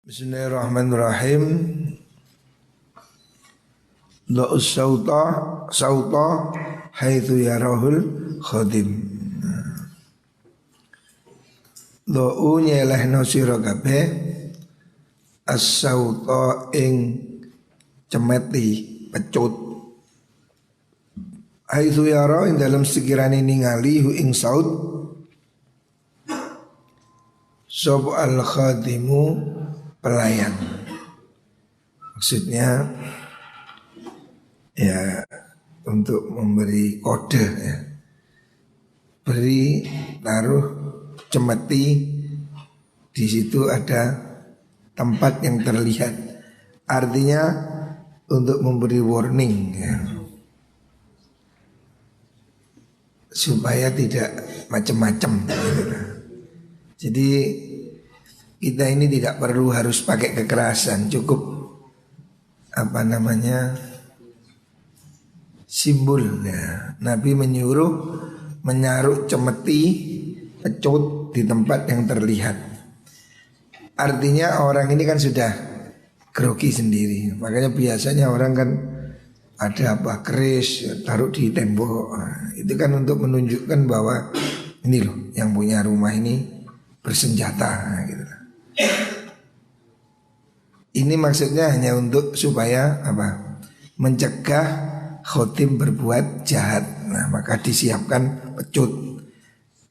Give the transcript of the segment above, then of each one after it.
Bismillahirrahmanirrahim. La'us sauta haitsu yarahul khadim. La'u nyelehno sira kabeh as-sauta ing cemeti pecut. Haitsu yara ing dalam sekirane ningali hu ing saut sab al-khadimu pelayan. Maksudnya ya untuk memberi kode ya. Beri taruh cemeti, di situ ada tempat yang terlihat. Artinya untuk memberi warning ya. Supaya tidak macam-macam gitu. Jadi kita ini tidak perlu harus pakai kekerasan, cukup simbol ya. Nabi menyuruh menyaruh cemeti pecut di tempat yang terlihat. Artinya orang ini kan sudah grogi sendiri. Makanya biasanya orang kan ada keris taruh di tembok. Itu kan untuk menunjukkan bahwa ini loh yang punya rumah ini bersenjata gitu. Ini maksudnya hanya untuk supaya mencegah khotim berbuat jahat. Nah, maka disiapkan pecut.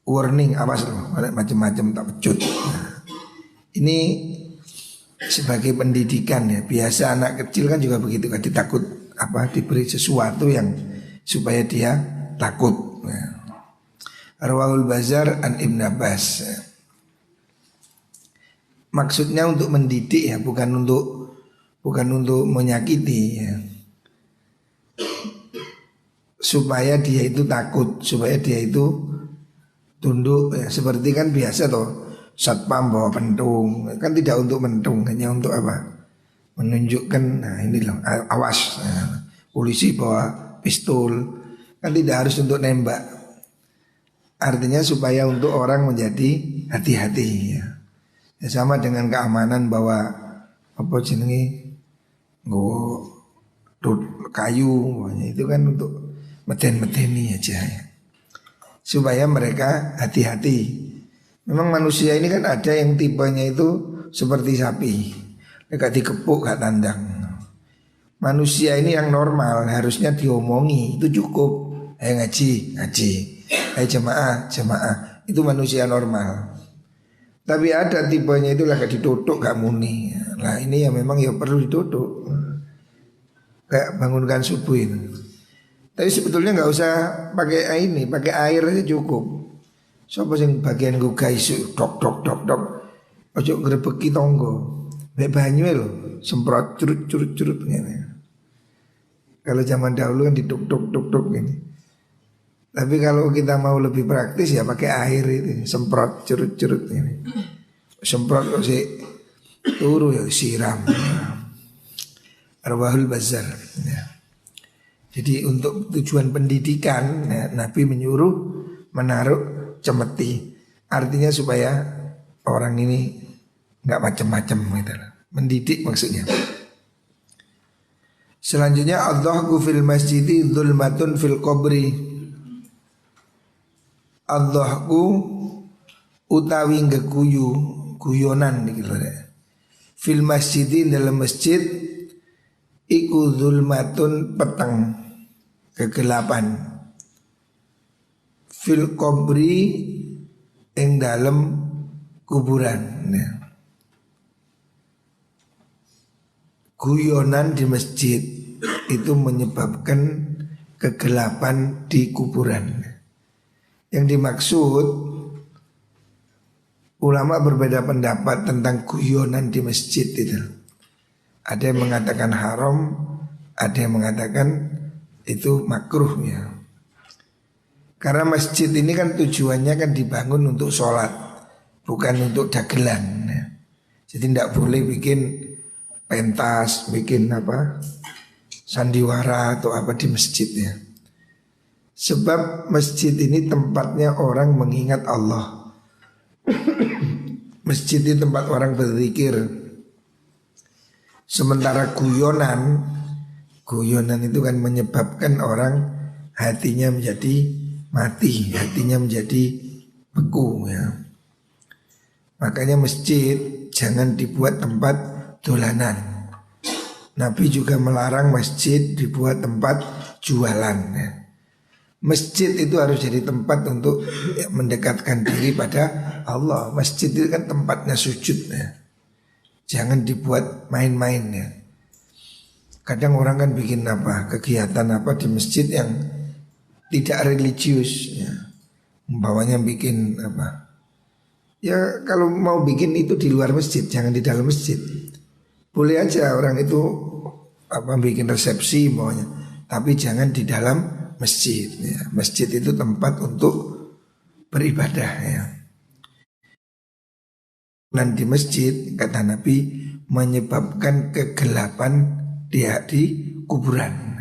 Warning, awas loh, macam-macam tak pecut. Nah, ini sebagai pendidikan ya. Biasa anak kecil kan juga begitu kan, ditakut diberi sesuatu yang supaya dia takut. Nah, Rawahul Bazar an Ibn Abbas. Maksudnya untuk mendidik ya, bukan untuk menyakiti ya. Supaya dia itu takut, supaya dia itu tunduk ya. Seperti kan biasa toh satpam bawa pentung, kan tidak untuk mentung, hanya untuk menunjukkan, nah ini loh awas ya. Polisi bawa pistol, kan tidak harus untuk nembak. Artinya supaya untuk orang menjadi hati-hati ya. Ya, sama dengan keamanan bahwa kayu itu kan untuk meten-meteni aja ya. Supaya mereka hati-hati. Memang manusia ini kan ada yang tipenya itu seperti sapi, gak dikepuk gak tandang. Manusia ini yang normal harusnya diomongi, itu cukup. Ayo ngaji, ayo jemaah, itu manusia normal. Tapi ada tipenya itu gak ditutup, gak muni. Nah ini ya memang ya perlu ditutup. Kayak bangunkan subuh itu. Tapi sebetulnya gak usah pakai ini, pakai air aja cukup. Sopo sing bagian gugah isu dok. Ojo ngrebeki tonggo. Mek banyu lho, semprot curut ngene. Kalau zaman dahulu kan diduk gini. Tapi kalau kita mau lebih praktis ya pakai air itu, semprot curut ini. Semprot kok sih turu ya siram. Arwahul Bazar ya. Jadi untuk tujuan pendidikan ya, Nabi menyuruh menaruh cemeti. Artinya supaya orang ini nggak macam-macam gitu. Mendidik maksudnya. Selanjutnya Allahu fil masjidi dzulmatun fil qabri. Allahku utawi guyonan iki lho. Fil masjidin dalam masjid iku zulmatun peteng, kegelapan. Fil qabri ing dalam kuburan ya. Guyonan di masjid itu menyebabkan kegelapan di kuburan. Yang dimaksud, ulama berbeda pendapat tentang guyonan di masjid itu. Ada yang mengatakan haram, ada yang mengatakan itu makruh ya. Karena masjid ini kan tujuannya kan dibangun untuk sholat, bukan untuk dagelan ya. Jadi tidak boleh bikin pentas, bikin sandiwara atau di masjid ya. Sebab masjid ini tempatnya orang mengingat Allah. Masjid itu tempat orang berzikir. Sementara guyonan itu kan menyebabkan orang hatinya menjadi mati, hatinya menjadi beku ya. Makanya masjid jangan dibuat tempat dolanan. Nabi juga melarang masjid dibuat tempat jualan ya. Masjid itu harus jadi tempat untuk mendekatkan diri pada Allah. Masjid itu kan tempatnya sujud ya. Jangan dibuat main-main ya. Kadang orang kan bikin kegiatan di masjid yang tidak religius ya. Umpamanya bikin ya kalau mau bikin itu di luar masjid, jangan di dalam masjid. Boleh aja orang itu bikin resepsi maunya, tapi jangan di dalam masjid ya. Masjid itu tempat untuk beribadah ya. Dan di masjid kata Nabi menyebabkan kegelapan di kuburan.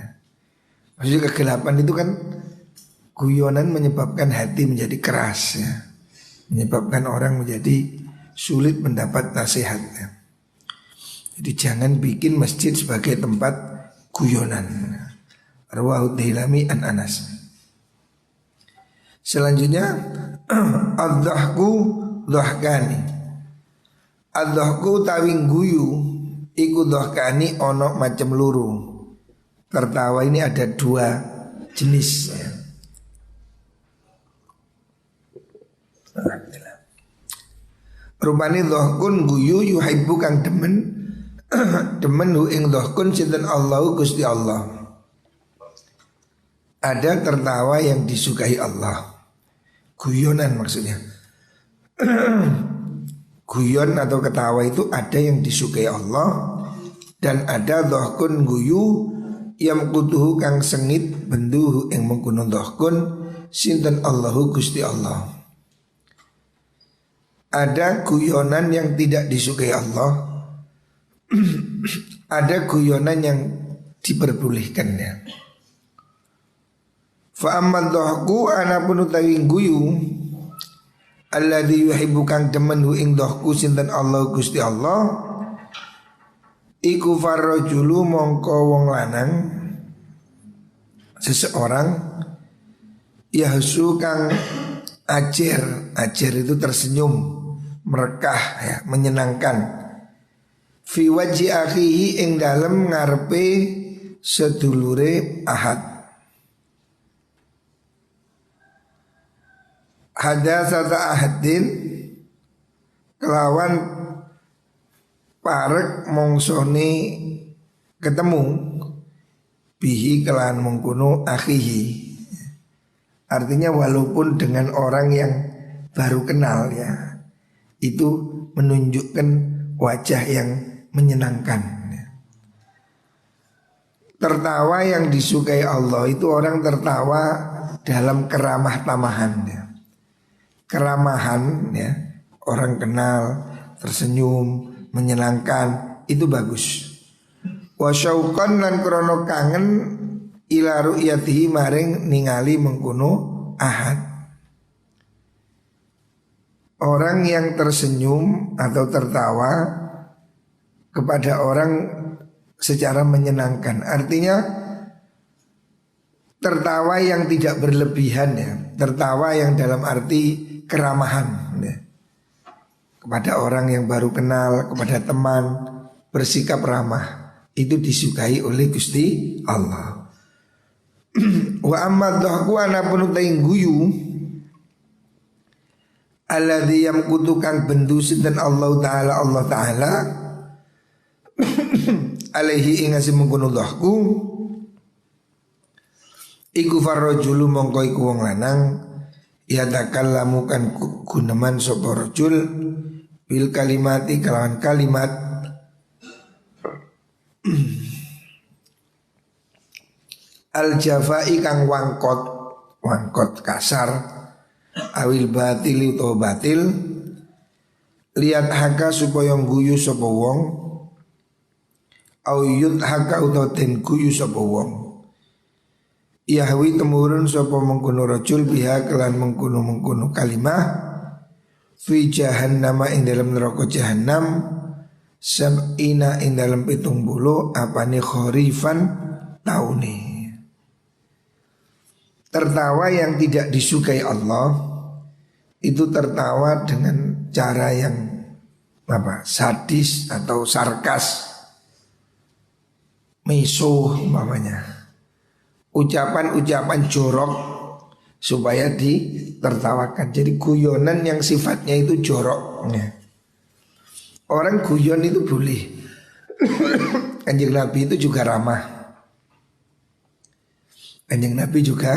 Maksudnya kegelapan itu kan guyonan menyebabkan hati menjadi keras ya. Menyebabkan orang menjadi sulit mendapat nasihat ya. Jadi jangan bikin masjid sebagai tempat guyonan. Rawahu Dailami an Anas. Selanjutnya ad-dhahku dhahkani. Ad-dhahku tawing guyu iku dhahkani ono macam luru. Tertawa ini ada dua jenis ya. Rupane dhahkun guyu yuhibbu kang demen demen hu ing dhahkun sinten Allahu Gusti Allah. Ada tertawa yang disukai Allah. Guyonan maksudnya. Guyon atau ketawa itu ada yang disukai Allah dan ada dhahkun guyu yang kutuhu kang sengit benduhu ing mengkono dhahkun sinten Allahu Gusti Allah. Ada guyonan yang tidak disukai Allah. Ada guyonan yang diperbolehkannya. Fa amman dhahku anapun utawi guyu alladzi yuhibbu kang demen hu ing dhahku sinten Allah Gusti Allah iku farrajulu mongko wong lanang seseorang yahsu kang ajer itu tersenyum merekah ya, menyenangkan fi wajhi akhihi ing dalem ngarepe sedulure ahad. Hadatsata ahadin kelawan parek mongsone ketemu bihi kelawan mengkuno akhihi. Artinya walaupun dengan orang yang baru kenal ya, itu menunjukkan wajah yang menyenangkan. Tertawa yang disukai Allah itu orang tertawa dalam keramah tamahan ya. Keramahan ya, orang kenal, tersenyum, menyenangkan, itu bagus. Wa syauqan lan krono kangen ila ru'yatihi maring ningali mengkono ahad. Orang yang tersenyum atau tertawa kepada orang secara menyenangkan, artinya tertawa yang tidak berlebihan ya, tertawa yang dalam arti keramahan ya. Kepada orang yang baru kenal, kepada teman, bersikap ramah, itu disukai oleh Gusti Allah. Wa amma dhahku anapun utaing guyu alladzi yamkutu kang bendu sinten Allah taala alaihi ing asih mengkono dhahku iku farrajulu mongko iku wong lanang ya takallamu kan guneman sapa rajul bil kalimati kalawan kalimat al jafai kang wangkot kasar awil batili utawa batil liat haka supaya guyu sapa wong au yud haka utawa den guyu sapa wong Yahwi temurun sapa mengkono rajul biha kelan mengkono kalimah fi jahannam ing dalam neraka jahannam sab'ina ing dalam 70 apane kharifan taune. Tertawa yang tidak disukai Allah itu tertawa dengan cara yang sadis atau sarkas, misuh umpamanya, ucapan-ucapan jorok supaya ditertawakan. Jadi guyonan yang sifatnya itu jorok. Orang guyon itu boleh. Kanjeng Nabi itu juga ramah. Kanjeng Nabi juga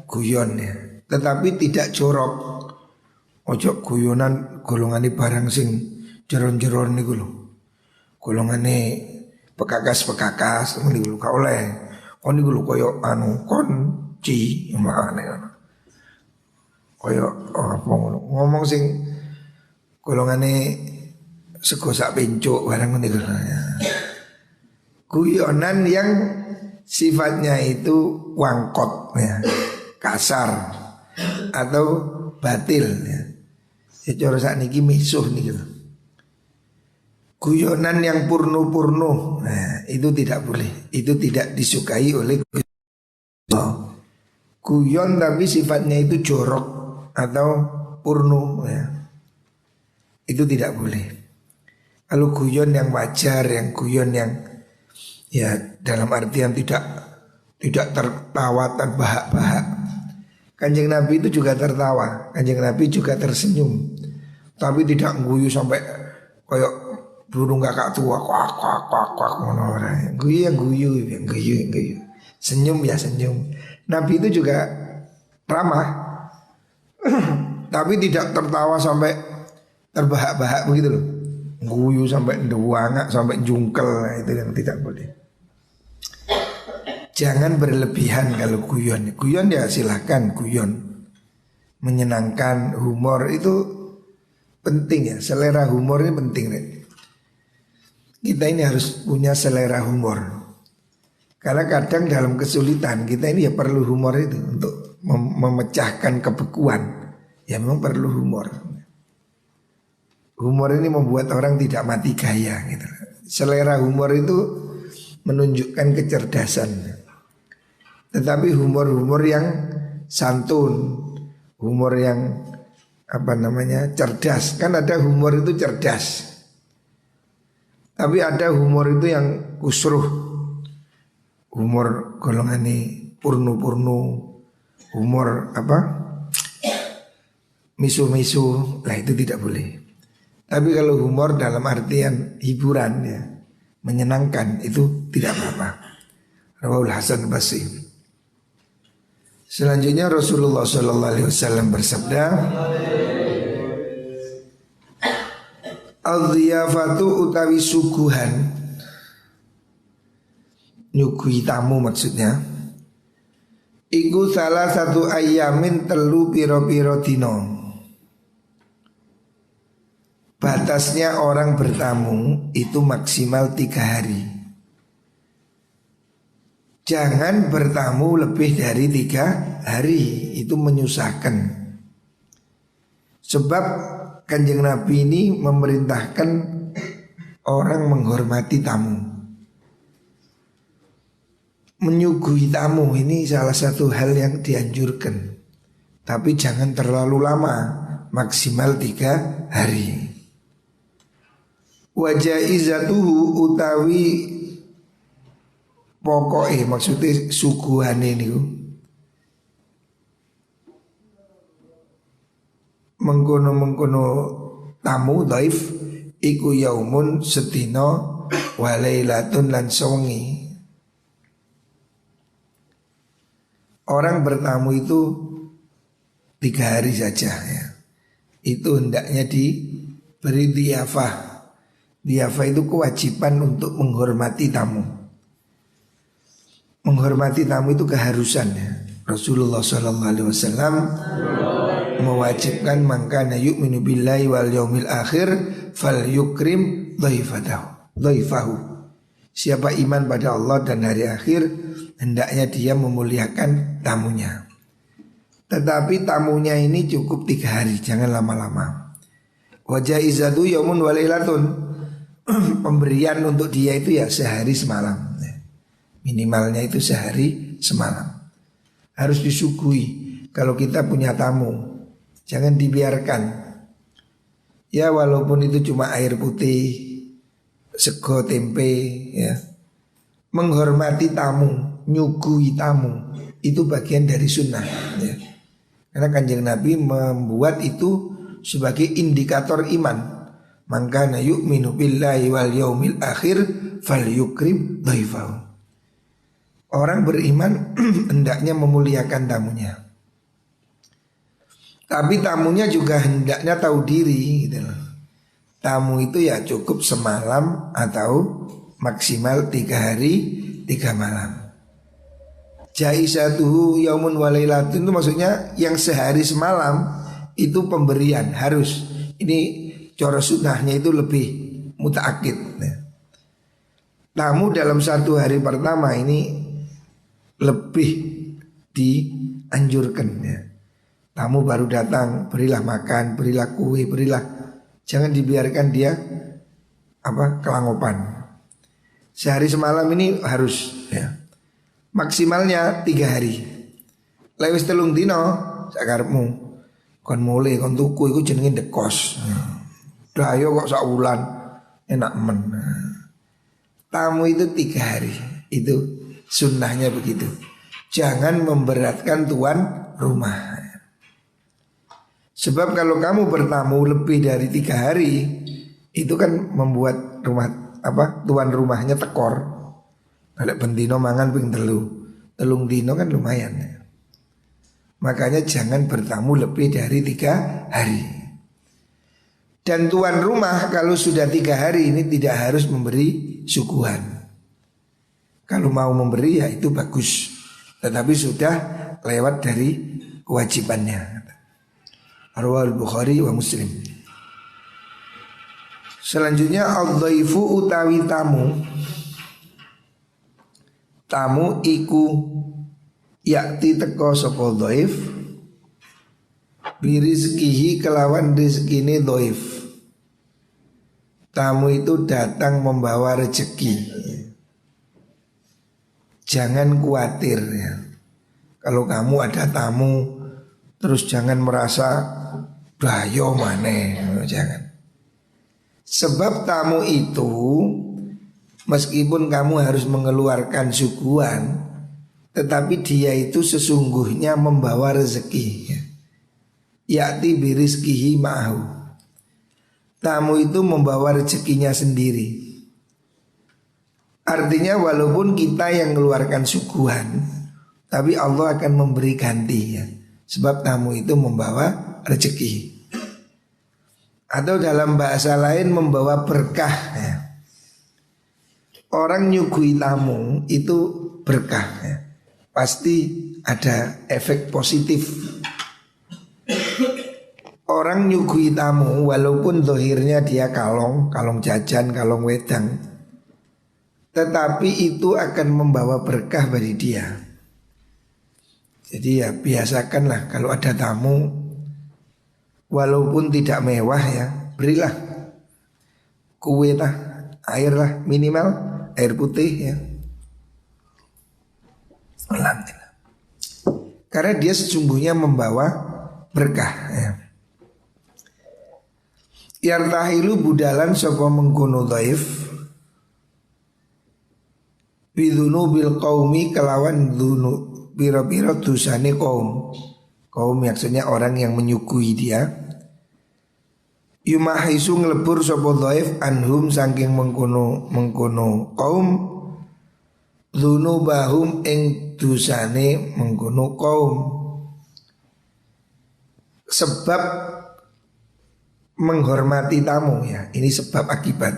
guyon ya, tetapi tidak jorok. Ojo guyonan golongane barang sing jeron-jeron niku lho. Golongane pekakas-pekakas niku lho gak oleh. Oh niku lho koyo konci makane ngono. Koyo apa ngono. Ngomong sing golongane sego sak pencuk barang niku lho. Guyonan yang sifatnya itu wangkot ya, kasar atau batil ya. Cara sakniki misuh niki lho. Guyonan yang purnu-purnu, nah, itu tidak boleh. Itu tidak disukai oleh Allah. Guyon tapi sifatnya itu jorok atau purnu ya. Itu tidak boleh. Kalau guyon yang wajar, yang guyon yang ya dalam artian tidak tertawa terbahak-bahak. Kanjeng Nabi itu juga tertawa, Kanjeng Nabi juga tersenyum, tapi tidak guyu sampai koyok burung kakak tua kuak kuak kuak kuak ngono ora. Guyu ya guyu, guyu. Senyum ya senyum. Nabi itu juga ramah, tapi tidak tertawa sampai terbahak-bahak begitu loh. Guyu sampai ndewangak, sampai jungkel, itu yang tidak boleh. Jangan berlebihan kalau guyon. Guyon ya silahkan guyon, menyenangkan, humor itu penting ya. Selera humor ini penting deh. Kita ini harus punya selera humor. Karena kadang dalam kesulitan kita ini ya perlu humor itu untuk memecahkan kebekuan. Ya memang perlu humor. Humor ini membuat orang tidak mati gaya gitu. Selera humor itu menunjukkan kecerdasan. Tetapi humor-humor yang santun, humor yang cerdas. Kan ada humor itu cerdas. Tapi ada humor itu yang kusruh. Humor golongan ini purnu-purnu, humor misu-misu. Lah itu tidak boleh. Tapi kalau humor dalam artian hiburan ya, menyenangkan, itu tidak apa-apa. Rawahul Hasan Basri. Selanjutnya Rasulullah SAW bersabda, al-dhiyafatu utawi suguhan, nyugui tamu maksudnya, iku salah satu ayamin telu piro-piro dino. Batasnya orang bertamu itu maksimal 3 hari. Jangan bertamu lebih dari 3 hari. Itu menyusahkan. Sebab Kanjeng Nabi ini memerintahkan orang menghormati tamu. Menyuguhi tamu ini salah satu hal yang dianjurkan. Tapi jangan terlalu lama, maksimal 3 hari. Wajaizatuhu utawi pokoknya maksudnya suguhane niku mengkono tamu dhaif iku yaumun sedina walailatun lan sewengi. Orang bertamu itu 3 hari saja ya. Itu hendaknya diberi dhiyafah. Dhiyafah itu kewajiban untuk menghormati tamu. Menghormati tamu itu keharusan ya. Rasulullah SAW mewajibkan mangkana yu'minu billahi wal yaumil akhir fal yukrim dhaifahu. Siapa iman pada Allah dan hari akhir, hendaknya dia memuliakan tamunya. Tetapi tamunya ini cukup 3 hari, jangan lama-lama. Wajah izadu yaumun walailatun. pemberian untuk dia itu ya sehari semalam. Minimalnya itu sehari semalam. Harus disuguhi. Kalau kita punya tamu, jangan dibiarkan. Ya walaupun itu cuma air putih, sego tempe ya. Menghormati tamu, nyuguhi tamu, itu bagian dari sunnah ya. Karena Kanjeng Nabi membuat itu sebagai indikator iman. Maka yu'minu billahi wal yaumil akhir falyukrim dhaifahu. Orang beriman hendaknya memuliakan tamunya. Tapi tamunya juga hendaknya tahu diri gitu loh. Tamu itu ya cukup semalam atau maksimal 3 hari 3 malam. Jaisatuhu yaumun walailatun itu maksudnya yang sehari semalam itu pemberian harus. Ini cara sunnahnya itu lebih mutaakkid. Tamu dalam 1 hari pertama ini lebih dianjurkan ya. Tamu baru datang, berilah makan, berilah kue, berilah. Jangan dibiarkan dia kelangopan. Sehari semalam ini harus ya. Maksimalnya 3 hari. Lewis telung dino sakarepmu. Kon mulai kon tuku iku jenenge ndekos. Dah ayo kok sak wulan enak men. Tamu itu 3 hari. Itu sunnahnya begitu. Jangan memberatkan tuan rumah. Sebab kalau kamu bertamu lebih dari 3 hari, itu kan membuat tuan rumahnya tekor. Kalau bendino mangan ping telung dino kan lumayan ya. Makanya jangan bertamu lebih dari 3 hari. Dan tuan rumah kalau sudah 3 hari ini tidak harus memberi suguhan. Kalau mau memberi ya itu bagus. Tetapi sudah lewat dari kewajibannya. Rawahul Bukhari wa Muslim. Selanjutnya al-dhaifu utawi tamu. Tamu iku yakti teko sapa dhaif birizkihi kelawan rizkine dhaif. Tamu itu datang membawa rezeki. Jangan khawatir ya. Kalau kamu ada tamu terus jangan merasa bayo maneh, jangan. Sebab tamu itu meskipun kamu harus mengeluarkan suguhan, tetapi dia itu sesungguhnya membawa rezeki ya. Ya'ti birizkihi ma'ahu. Tamu itu membawa rezekinya sendiri. Artinya walaupun kita yang mengeluarkan suguhan, tapi Allah akan memberi ganti ya. Sebab tamu itu membawa rezeki. Atau dalam bahasa lain membawa berkah ya. Orang nyuguhi tamu itu berkah ya. Pasti ada efek positif. Orang nyuguhi tamu walaupun dohirnya dia kalong jajan, kalong wedang, tetapi itu akan membawa berkah bagi dia. Jadi ya biasakanlah kalau ada tamu walaupun tidak mewah ya, berilah kue lah, air lah, minimal air putih ya. Alhamdulillah. Karena dia sesungguhnya membawa berkah ya. Yartahilu budalan sapa mengkono dhaif bidunubil qaumi kelawan dunu biro-biro dosane kaum. Kaum maksudnya orang yang menyuguhi dia. Yumahisu nglebur sapa dhaif anhum saking mengkono kaum dzunubahum ing dosane mengkono kaum. Sebab menghormati tamu ya. Ini sebab akibat.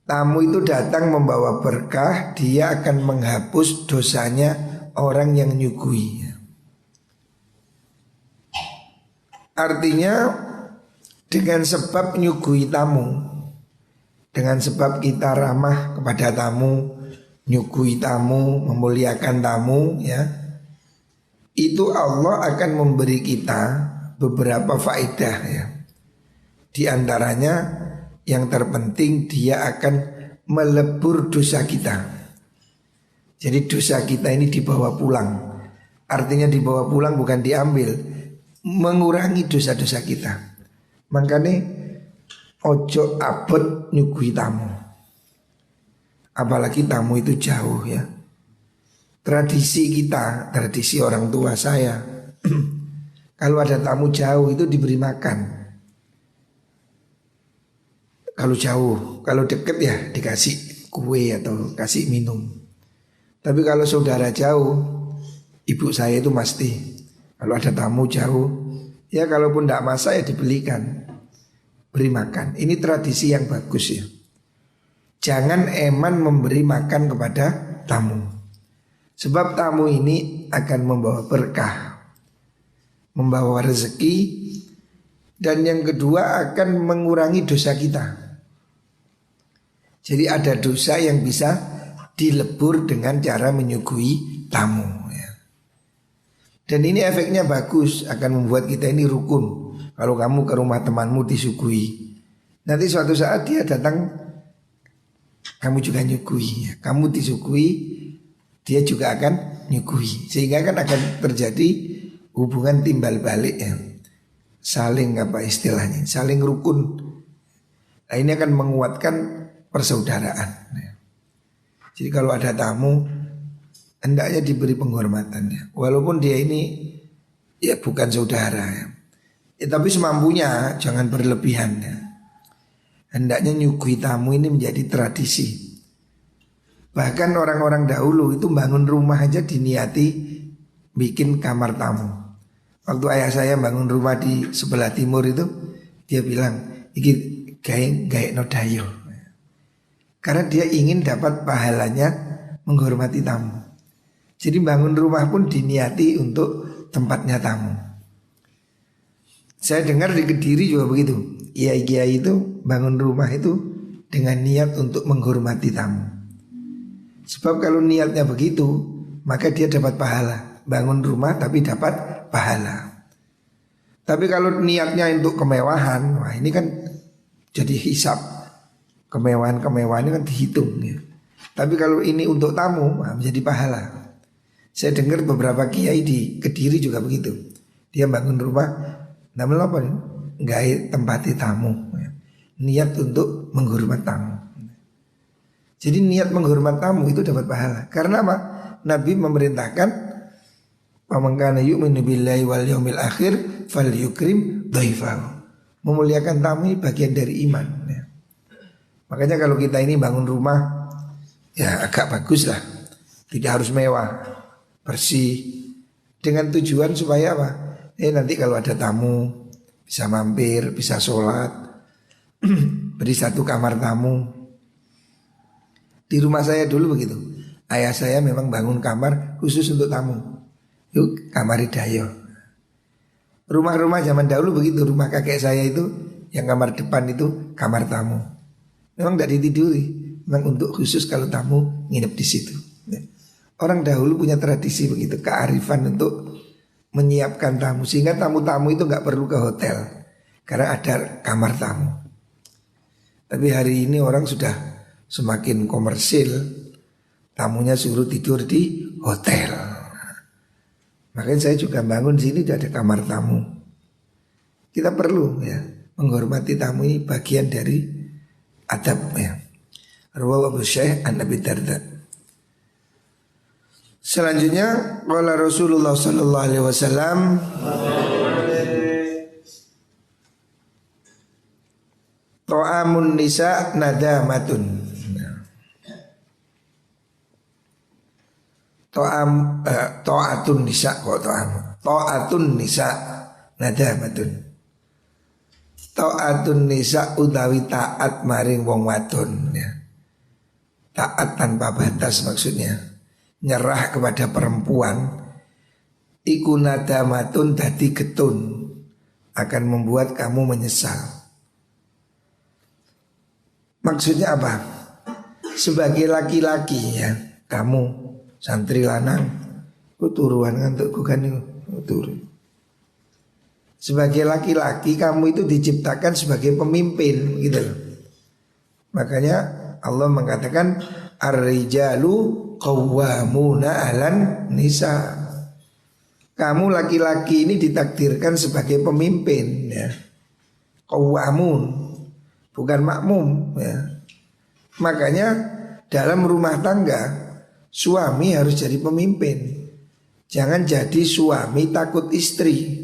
Tamu itu datang membawa berkah, dia akan menghapus dosanya orang yang nyuguhi. Artinya dengan sebab nyuguhi tamu, dengan sebab kita ramah kepada tamu, nyuguhi tamu, memuliakan tamu ya, itu Allah akan memberi kita beberapa faedah ya. Di antaranya Yang terpenting dia akan melebur dosa kita. Jadi dosa kita ini dibawa pulang. Artinya dibawa pulang bukan diambil, mengurangi dosa-dosa kita. Makanya ojo abot nyugui tamu. Apalagi tamu itu jauh ya. Tradisi kita, tradisi orang tua saya, kalau ada tamu jauh itu diberi makan. Kalau jauh, kalau deket ya dikasih kue atau kasih minum. Tapi kalau saudara jauh, ibu saya itu pasti kalau ada tamu jauh, ya kalaupun tidak masak ya dibelikan, beri makan. Ini tradisi yang bagus ya. Jangan eman memberi makan kepada tamu. Sebab tamu ini akan membawa berkah, membawa rezeki, dan yang kedua akan mengurangi dosa kita. Jadi ada dosa yang bisa dilebur dengan cara menyuguhi tamu ya. Dan ini efeknya bagus, akan membuat kita ini rukun. Kalau kamu ke rumah temanmu disuguhi, nanti suatu saat dia datang, kamu juga nyuguhi ya. Kamu disuguhi, dia juga akan nyuguhi. Sehingga kan akan terjadi hubungan timbal balik ya. Saling apa istilahnya, saling rukun. Nah ini akan menguatkan persaudaraan. Jadi kalau ada tamu hendaknya diberi penghormatannya, walaupun dia ini ya bukan saudara ya. Tapi semampunya, jangan berlebihan ya. Hendaknya nyuguhi tamu ini menjadi tradisi. Bahkan orang-orang dahulu itu bangun rumah aja diniati bikin kamar tamu. Waktu ayah saya bangun rumah di sebelah timur itu, dia bilang iki gawe nodayo. Karena dia ingin dapat pahalanya menghormati tamu. Jadi bangun rumah pun diniati untuk tempatnya tamu. Saya dengar di Kediri juga begitu. Kiai-kiai itu bangun rumah itu dengan niat untuk menghormati tamu. Sebab kalau niatnya begitu, maka dia dapat pahala. Bangun rumah tapi dapat pahala. Tapi kalau niatnya untuk kemewahan, wah ini kan jadi hisab. Kemewahan-kemewahan ini kan dihitung ya. Tapi kalau ini untuk tamu, wah, menjadi pahala. Saya dengar beberapa kiai di Kediri juga begitu. Dia bangun rumah, namanya apa? Nggak tempati tamu ya. Niat untuk menghormat tamu. Jadi niat menghormat tamu itu dapat pahala. Karena apa? Nabi memerintahkan man kana yu'minu billahi wal yaumil akhir falyukrim dhaifahu. Memuliakan tamu ini bagian dari iman ya. Makanya kalau kita ini bangun rumah ya agak bagus lah. Tidak harus mewah, bersih. Dengan tujuan supaya apa? Nanti kalau ada tamu bisa mampir, bisa sholat. Beri satu kamar tamu. Di rumah saya dulu begitu. Ayah saya memang bangun kamar khusus untuk tamu. Yuk kamar Hidayo. Rumah-rumah zaman dahulu begitu. Rumah kakek saya itu yang kamar depan itu kamar tamu. Memang tidak ditiduri, memang untuk khusus kalau tamu nginep di situ. Orang dahulu punya tradisi begitu, kearifan untuk menyiapkan tamu sehingga tamu-tamu itu nggak perlu ke hotel karena ada kamar tamu. Tapi hari ini orang sudah semakin komersil, tamunya suruh tidur di hotel. Makanya saya juga bangun di sini ada kamar tamu. Kita perlu ya menghormati tamu, ini bagian dari adab ya. Rawahu Abu Syekh an Abi Darda. Selanjutnya qala Rasulullah sallallahu alaihi wasallam ta'amun nisa nadamatun. Ta'atun nisa kok ta'atun nisa nadamatun. Ta'atun nisa utawi taat maring wong wadon ya. Taat tanpa batas maksudnya. Nyerah kepada perempuan iku nadamatun dadi getun, akan membuat kamu menyesal. Maksudnya apa? Sebagai laki-laki ya, kamu santri lanang turuan ngantukku kan turu. Sebagai laki-laki kamu itu diciptakan sebagai pemimpin gitu loh. Makanya Allah mengatakan ar-rijalu qawwamuna 'alan nisa. Kamu laki-laki ini ditakdirkan sebagai pemimpin ya. Qawwamun, bukan makmum ya. Makanya dalam rumah tangga suami harus jadi pemimpin. Jangan jadi suami takut istri.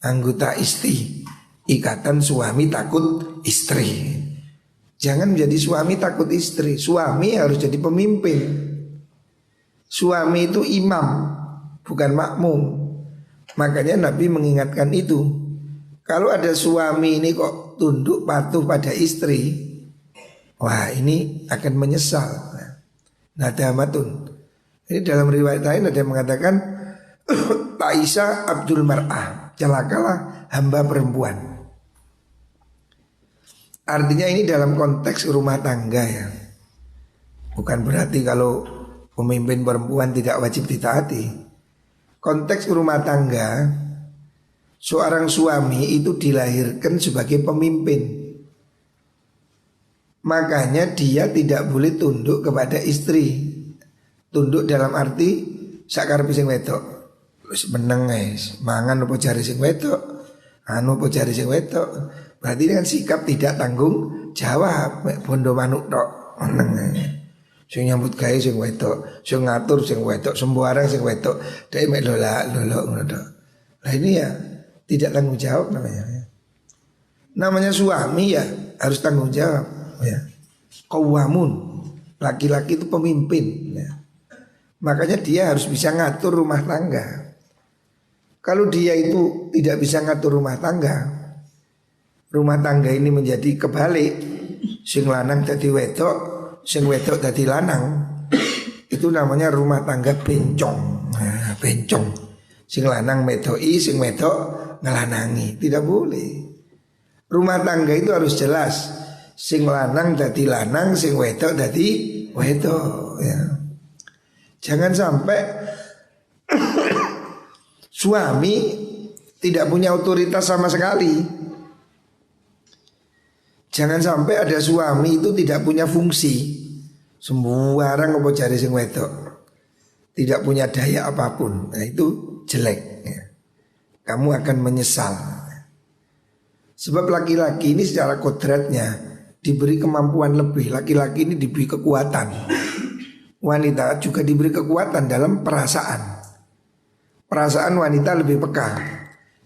Anggota istri, ikatan suami takut istri. Jangan menjadi suami takut istri. Suami harus jadi pemimpin. Suami itu imam, bukan makmum. Makanya Nabi mengingatkan itu. Kalau ada suami ini kok tunduk patuh pada istri, wah ini akan menyesal. Nadamatun. Ini dalam riwayat lain ada yang mengatakan Taisa Abdul Mar'ah, celakalah hamba perempuan. Artinya ini dalam konteks rumah tangga ya. Bukan berarti kalau pemimpin perempuan tidak wajib ditaati. Konteks rumah tangga, seorang suami itu dilahirkan sebagai pemimpin. Makanya dia tidak boleh tunduk kepada istri. Tunduk dalam arti sakar sing wedok. Wis meneng guys, mangan opo jare sing wedok, anu opo jare sing wedok. Berarti dengan sikap tidak tanggung jawab, bondo manuk tok meneng. Sing nyambut gawe sing wedok, sing ngatur sing wedok, sembarang sing wedok, dhek mek lolak ngono tok. Lah ini ya tidak tanggung jawab namanya. Namanya suami ya harus tanggung jawab ya. Qawwamun, laki-laki itu pemimpin ya. Makanya dia harus bisa ngatur rumah tangga. Kalau dia itu tidak bisa ngatur rumah tangga ini menjadi kebalik. Sing lanang dadi wedok, sing wedok dadi lanang. Itu namanya rumah tangga bencong. Nah, bencong. Sing lanang medoi, sing wedok ngelanangi. Tidak boleh. Rumah tangga itu harus jelas. Sing lanang dadi lanang, sing wedok dadi wedok ya. Jangan sampai suami tidak punya otoritas sama sekali. Jangan sampai ada suami itu tidak punya fungsi. Sembarang apa cari sing wedok. Tidak punya daya apapun. Nah itu jelek ya. Kamu akan menyesal. Sebab laki-laki ini secara kodratnya diberi kemampuan lebih. Laki-laki ini diberi kekuatan. Wanita juga diberi kekuatan dalam perasaan. Perasaan wanita lebih peka.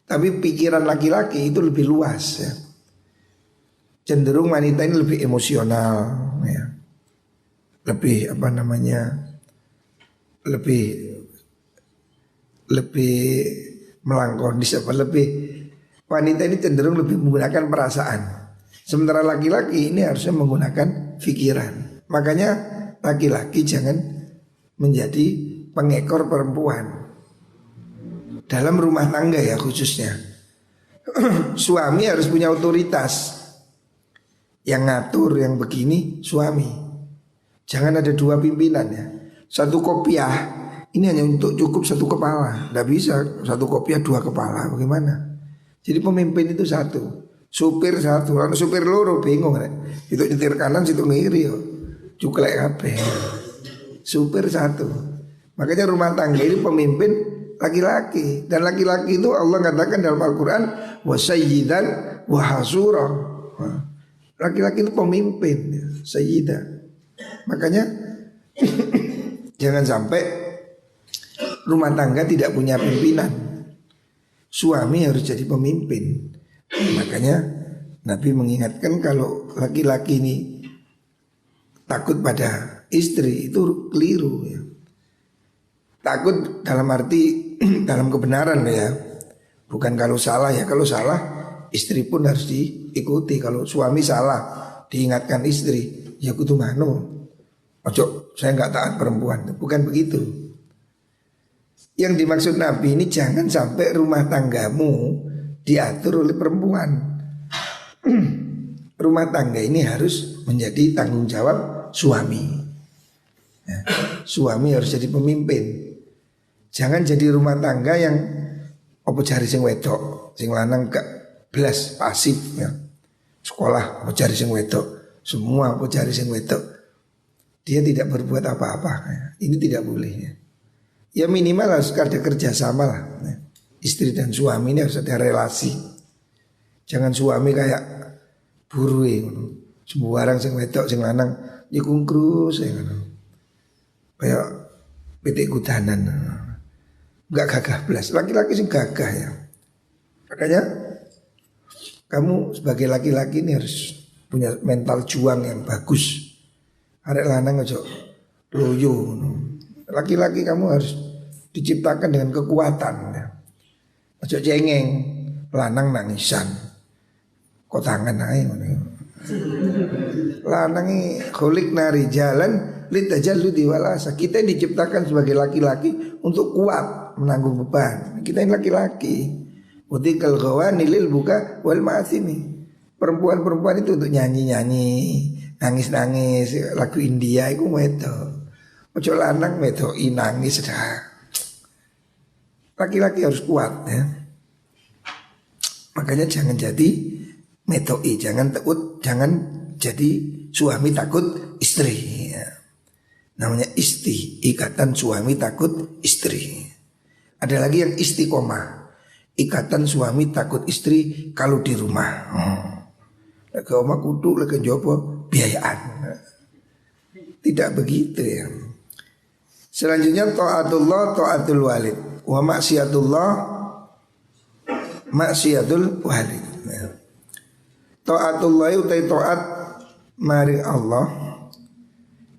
Tapi pikiran laki-laki itu lebih luas ya. Cenderung wanita ini lebih emosional ya. Lebih lebih melangkonis wanita ini cenderung lebih menggunakan perasaan. Sementara laki-laki ini harusnya menggunakan pikiran. Makanya laki-laki jangan menjadi pengekor perempuan dalam rumah tangga ya khususnya. Suami harus punya otoritas. Yang ngatur yang begini suami. Jangan ada dua pimpinan ya. Satu kopiah ini hanya untuk cukup satu kepala. Tidak bisa satu kopiah dua kepala. Bagaimana? Jadi pemimpin itu satu. Supir satu. Lalu supir loro bingung ya. Itu nyetir kanan situ ngiri yo. Cuklek kabeh. Supir satu. Makanya rumah tangga ini pemimpin laki-laki. Dan laki-laki itu Allah katakan dalam Al-Quran wasayyidan wahasura. Laki-laki itu pemimpin ya, sayyidah. Makanya jangan sampai rumah tangga tidak punya pimpinan. Suami harus jadi pemimpin. Makanya Nabi mengingatkan kalau laki-laki ini takut pada istri itu keliru ya. Takut dalam arti dalam kebenaran ya. Bukan kalau salah ya. Kalau salah istri pun harus diikuti. Kalau suami salah diingatkan istri, ya kudu manu. Ojo saya nggak taat perempuan. Bukan begitu. Yang dimaksud Nabi ini jangan sampai rumah tanggamu diatur oleh perempuan. Rumah tangga ini harus menjadi tanggung jawab suami ya, suami harus jadi pemimpin. Jangan jadi rumah tangga yang apa cari sing wedok, sing lanang gak belas pasif ya. Sekolah apa cari sing wedok, semua aku cari sing wedok, dia tidak berbuat apa-apa. Ini tidak boleh ya. Ya minimal harus ada kerjasama lah. Istri dan suami ini harus ada relasi. Jangan suami kayak buruwe sembarang sing wedok sing lanang nyekungkrus ya ngono. Kayak pitik kudanan. Enggak gagah belas. Laki-laki sing gagah ya. Makanya kamu sebagai laki-laki ini harus punya mental juang yang bagus. Arek lanang aja loyo. Laki-laki kamu harus diciptakan dengan kekuatan ya. Aja cengeng, lanang nangisan. Kok tangan ae ngono. Lanangi kholik nari jalan litajalludi walasa. Kita diciptakan sebagai laki-laki untuk kuat menanggung beban. Kita ini laki-laki. Utikal ghawani lil buka wal ma'asimi. Perempuan-perempuan itu untuk nyanyi-nyanyi, nangis-nangis, lagu India itu wedok. Ojo lanang wedoki nangis dah. Laki-laki harus kuat ya. Makanya jangan jadi medoki, jangan takut, jangan jadi suami takut istri ya. Namanya isti, ikatan suami takut istri. Ada lagi yang istiqomah, ikatan suami takut istri kalau di rumah. Lagi omah kudu, lagi jopo biayaan. Tidak begitu ya. Selanjutnya taatullah, taatul walid. Wa maksiatullah, maksiatul walid. Taatullah utai taat maring Allah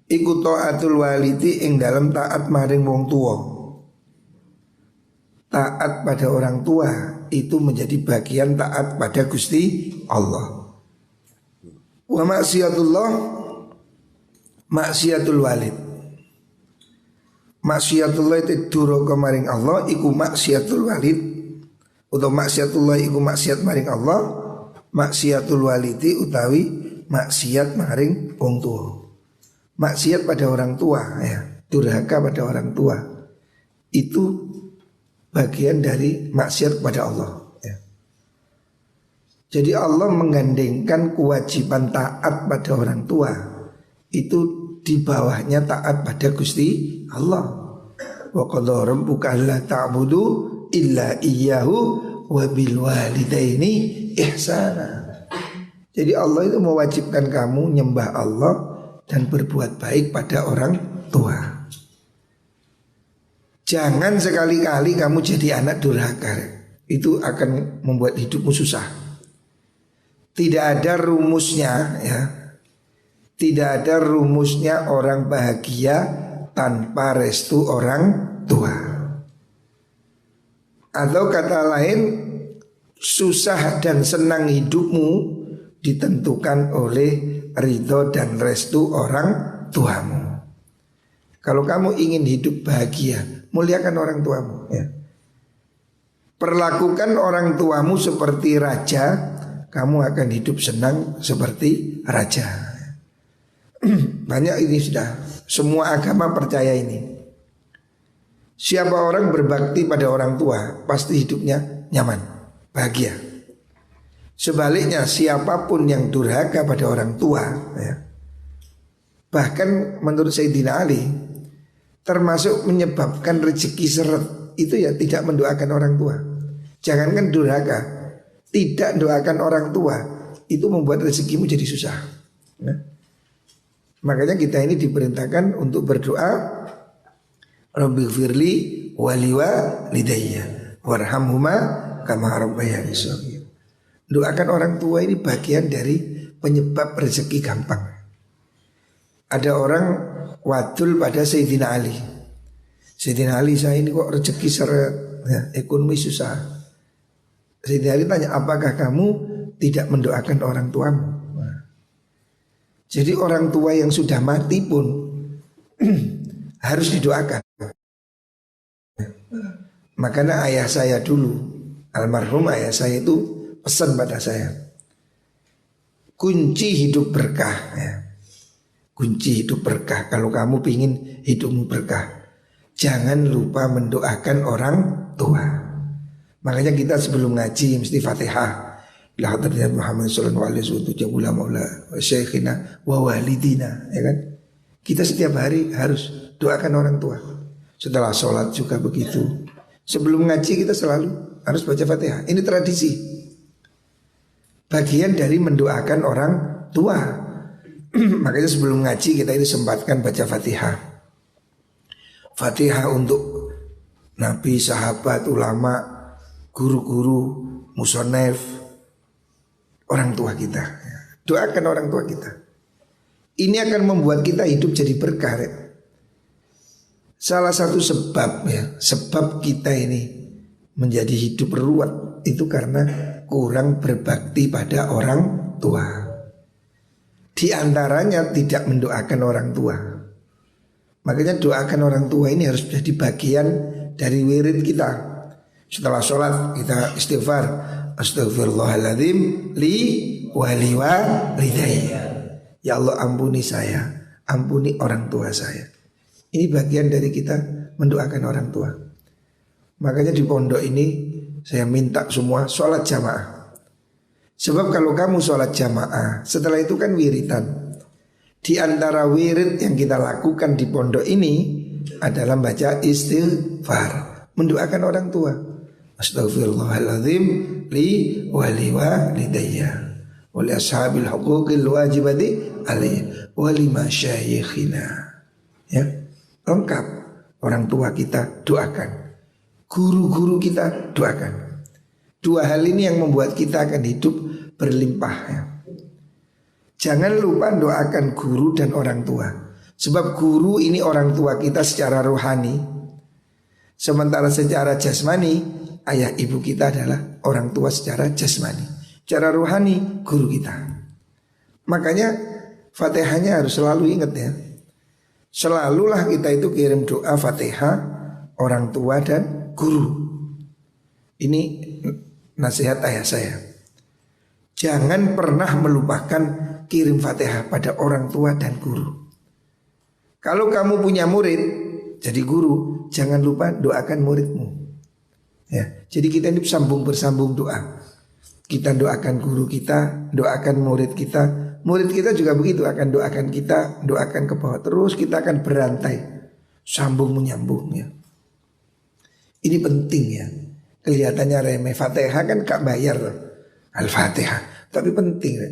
iku taatul walidi ing dalam taat maring wong tua. Taat pada orang tua itu menjadi bagian taat pada Gusti Allah. Wa maksiatullah, maksiatul walid. Maksiatullah itu duraka maring Allah iku maksiatul walid. Atau maksiatullah iku maksiat maring Allah, maksiatul walidi utawi maksiat maring wong tua. Maksiat pada orang tua ya, durhaka pada orang tua itu bagian dari maksiat pada Allah ya. Jadi Allah menggandengkan kewajiban taat pada orang tua itu di bawahnya taat pada Gusti Allah. Wa qadha rabbuka alla ta'budu illa iyyahu wa bil walidaini ihsana. Jadi Allah itu mewajibkan kamu nyembah Allah dan berbuat baik pada orang tua. Jangan sekali-kali kamu jadi anak durhaka. Itu akan membuat hidupmu susah. Tidak ada rumusnya ya. Tidak ada rumusnya orang bahagia tanpa restu orang tua. Atau kata lain, susah dan senang hidupmu ditentukan oleh ridho dan restu orang tuamu. Kalau kamu ingin hidup bahagia, muliakan orang tuamu ya. Perlakukan orang tuamu seperti raja, kamu akan hidup senang seperti raja. Banyak ini sudah, semua agama percaya ini. Siapa orang berbakti pada orang tua pasti hidupnya nyaman, bahagia. Sebaliknya siapapun yang durhaka pada orang tua ya, bahkan menurut Sayyidina Ali termasuk menyebabkan rezeki seret itu ya tidak mendoakan orang tua. Jangankan durhaka, tidak doakan orang tua itu membuat rezekimu jadi susah ya. Makanya kita ini diperintahkan untuk berdoa, Rabbighfirli wali walidayya warhamhuma kama rabbayani shaghira. Doakan orang tua ini bagian dari penyebab rezeki gampang. Ada orang wadul pada Sayyidina Ali. Sayyidina Ali, saya ini kok rezeki seret ya, ekonomi susah. Sayyidina Ali tanya, apakah kamu tidak mendoakan orang tuamu? Jadi orang tua yang sudah mati pun harus didoakan. Makanya ayah saya dulu, almarhum ayah saya itu pesan pada saya, kunci hidup berkah ya. Kunci hidup berkah, kalau kamu pingin hidupmu berkah, jangan lupa mendoakan orang tua. Makanya kita sebelum ngaji mesti Fatihah, La hadratin Muhammad sallallahu alaihi wasallam jabula maula wa syekhina wa walidina, ya kan? Kita setiap hari harus doakan orang tua. Setelah sholat juga begitu. Sebelum ngaji kita selalu harus baca Fatihah. Ini tradisi. Bagian dari mendoakan orang tua. Makanya sebelum ngaji kita ini sempatkan baca Fatihah. Fatihah untuk Nabi, sahabat, ulama, guru-guru, musonef, orang tua kita. Doakan orang tua kita. Ini akan membuat kita hidup jadi berkah. Salah satu sebab ya, sebab kita ini menjadi hidup ruwet itu karena kurang berbakti pada orang tua. Di antaranya tidak mendoakan orang tua. Makanya doakan orang tua ini harus menjadi bagian dari wirid kita. Setelah sholat kita istighfar, Astaghfirullahaladzim li wali walidayya. Ya Allah ampuni saya, ampuni orang tua saya. Ini bagian dari kita mendoakan orang tua. Makanya di pondok ini saya minta semua sholat jamaah. Sebab kalau kamu sholat jamaah, setelah itu kan wiritan. Di antara wirid yang kita lakukan di pondok ini adalah baca istighfar, mendoakan orang tua. Astaghfirullahaladzim li wali walidayya wa li ashabil huquqil wajibati alayhi wa li masyayikhina. Ya, lengkap. Orang tua kita doakan, guru-guru kita doakan. Dua hal ini yang membuat kita akan hidup berlimpah ya. Jangan lupa doakan guru dan orang tua. Sebab guru ini orang tua kita secara rohani. Sementara secara jasmani ayah ibu kita adalah orang tua secara jasmani. Secara rohani guru kita. Makanya Fatihahnya harus selalu ingat ya. Selalulah kita itu kirim doa Fatihah orang tua dan guru. Ini nasihat ayah saya. Jangan pernah melupakan kirim Fatihah pada orang tua dan guru. Kalau kamu punya murid jadi guru, jangan lupa doakan muridmu. Ya, jadi kita ini bersambung doa. Kita doakan guru kita, doakan murid kita. Murid kita juga begitu, akan doakan kita, doakan ke bawah. Terus kita akan berantai, sambung menyambung ya. Ini penting ya. Kelihatannya remeh, Fatihah kan gak bayar loh. Al-Fatihah, tapi penting ya.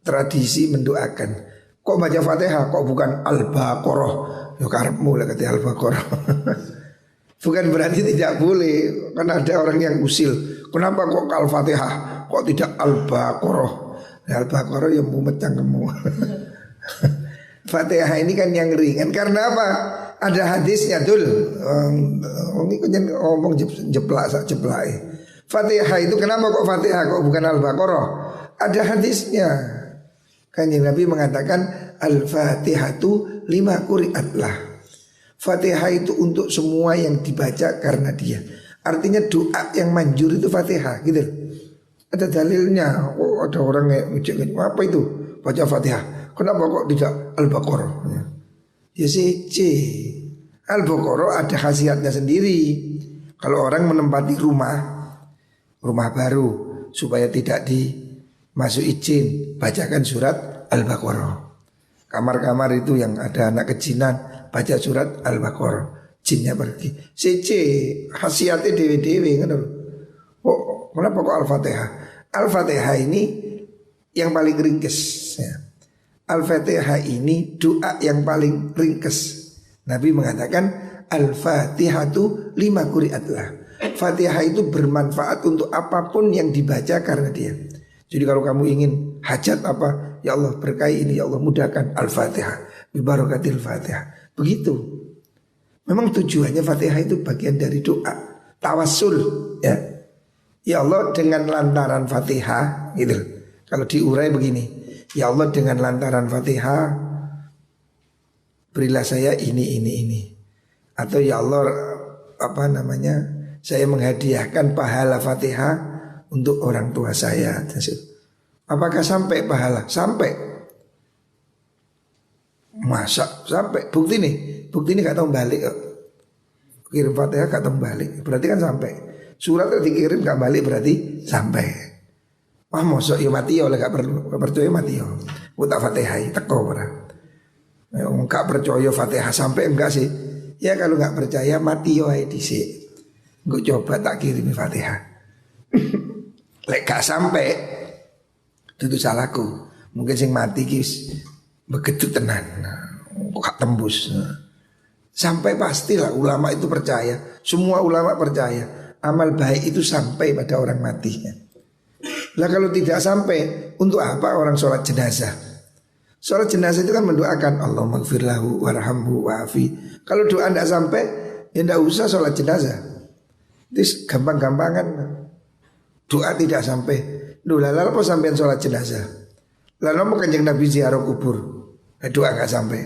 Tradisi mendoakan. Kok baca Fatihah, kok bukan Al-Baqarah? Ya karepmu lah kata Al-Baqarah. Bukan berarti tidak boleh. Kan ada orang yang usil, kenapa kok Al-Fatihah, kok tidak Al-Baqarah? Al-Baqarah yang mumet cangkemmu. Fatihah ini kan yang ringan. Karena apa? Ada hadisnya dul. Ini kan ngomong jeplak. Fatihah itu kenapa kok Fatihah kok bukan Al-Baqarah? Ada hadisnya. Kanjeng Nabi mengatakan Al-Fatihatu lima quri'at lah. Fatihah itu untuk semua yang dibaca karena dia. Artinya doa yang manjur itu Fatihah gitu. Ada dalilnya. Oh, ada orang yang apa itu? Baca Fatihah. Kenapa kok tidak Al-Baqarah? Ya C. Al-Baqarah ada khasiatnya sendiri. Kalau orang menempati rumah baru supaya tidak dimasuki jin, bacakan surat Al-Baqarah. Kamar-kamar itu yang ada anak kejinan, baca surat Al-Baqarah, jinnya pergi. C khasiatnya dewe-dewe kan? Oh, kenapa kok Al-Fatihah? Al-Fatihah ini yang paling ringkes ya. Al-Fatihah ini doa yang paling ringkes. Nabi mengatakan Al-Fatihatu lima quri'atlah. Fatihah itu bermanfaat untuk apapun yang dibaca karena dia. Jadi kalau kamu ingin hajat apa, ya Allah berkahi ini, ya Allah mudahkan, Al-Fatihah, bibarakatil Fatihah. Begitu. Memang tujuannya Fatihah itu bagian dari doa, tawassul ya. Ya Allah dengan lantaran Fatihah gitu. Kalau diurai begini, ya Allah dengan lantaran Fatihah berilah saya ini. Atau ya Allah saya menghadiahkan pahala Fatihah untuk orang tua saya. Apakah sampai pahala? Sampai. Masa sampai? Bukti ini gak tahu balik. Kirim Fatihah gak tahu balik. Berarti kan sampai. Surat dikirim gak balik berarti sampai. Wah mosok ya mati ya oleh gak percaya mati ya. Utak Fatihah teko ora. Gak percaya Fatihah sampai enggak sih. Ya kalau gak percaya mati ya dhisik. Gue coba tak kirimi Fatihah. Lek gak sampai itu salahku. Mungkin sing mati kis begitu tenan. Kok gak tembus. Sampai pastilah ulama itu percaya. Semua ulama percaya amal baik itu sampai pada orang matinya. Lah kalau tidak sampai, untuk apa orang sholat jenazah? Sholat jenazah itu kan mendoakan Allah maghfirlahu warhamhu wa'afi. Kalau doa tidak sampai, ya tidak usah sholat jenazah. Itu gampang-gampangan. Doa tidak sampai. Lalu apa sampean sholat jenazah? Lalu apa kanjeng Nabi ziarah kubur? Doa nggak sampai.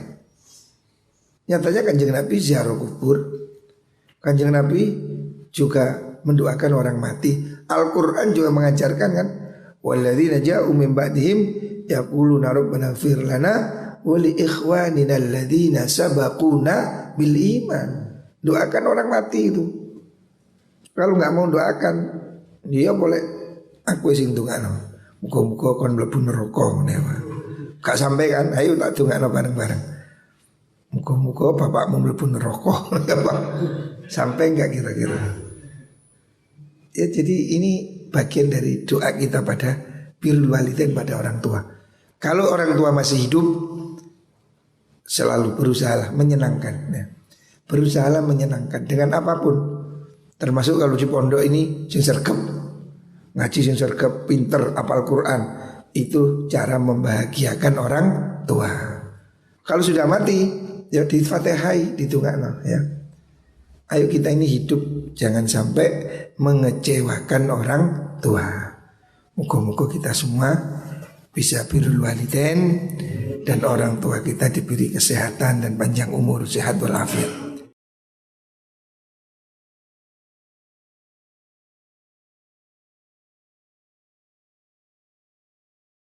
Nyatanya kanjeng Nabi ziarah kubur. Kanjeng Nabi juga mendoakan orang mati. Al-Quran juga mengajarkan kan, walladzina ja'u min ba'dihim yaquluna rabbana ighfir lana wa li ikhwanina alladzina sabaquna bil iman. Doakan orang mati itu. Kalau nggak mau doakan, dia boleh aku sing ndongakno. Muga-muga kon mlebu neraka ngene wae. Gak sampai kan, ayo tak ndongakno bareng-bareng. Muga-muga bapakmu mlebu neraka. Sampai enggak kira-kira? Ya jadi ini bagian dari doa kita pada birrul walidain, pada orang tua. Kalau orang tua masih hidup, selalu berusaha menyenangkan ya. Berusaha menyenangkan dengan apapun. Termasuk kalau di pondok ini sing sergap, ngaji sing sergap, pinter, hafal Quran. Itu cara membahagiakan orang tua. Kalau sudah mati, ya di Fatihai ditungakno ya. Ayo kita ini hidup jangan sampai mengecewakan orang tua. Moga-moga kita semua bisa birrul walidain dan orang tua kita diberi kesehatan dan panjang umur, sehat walafiat.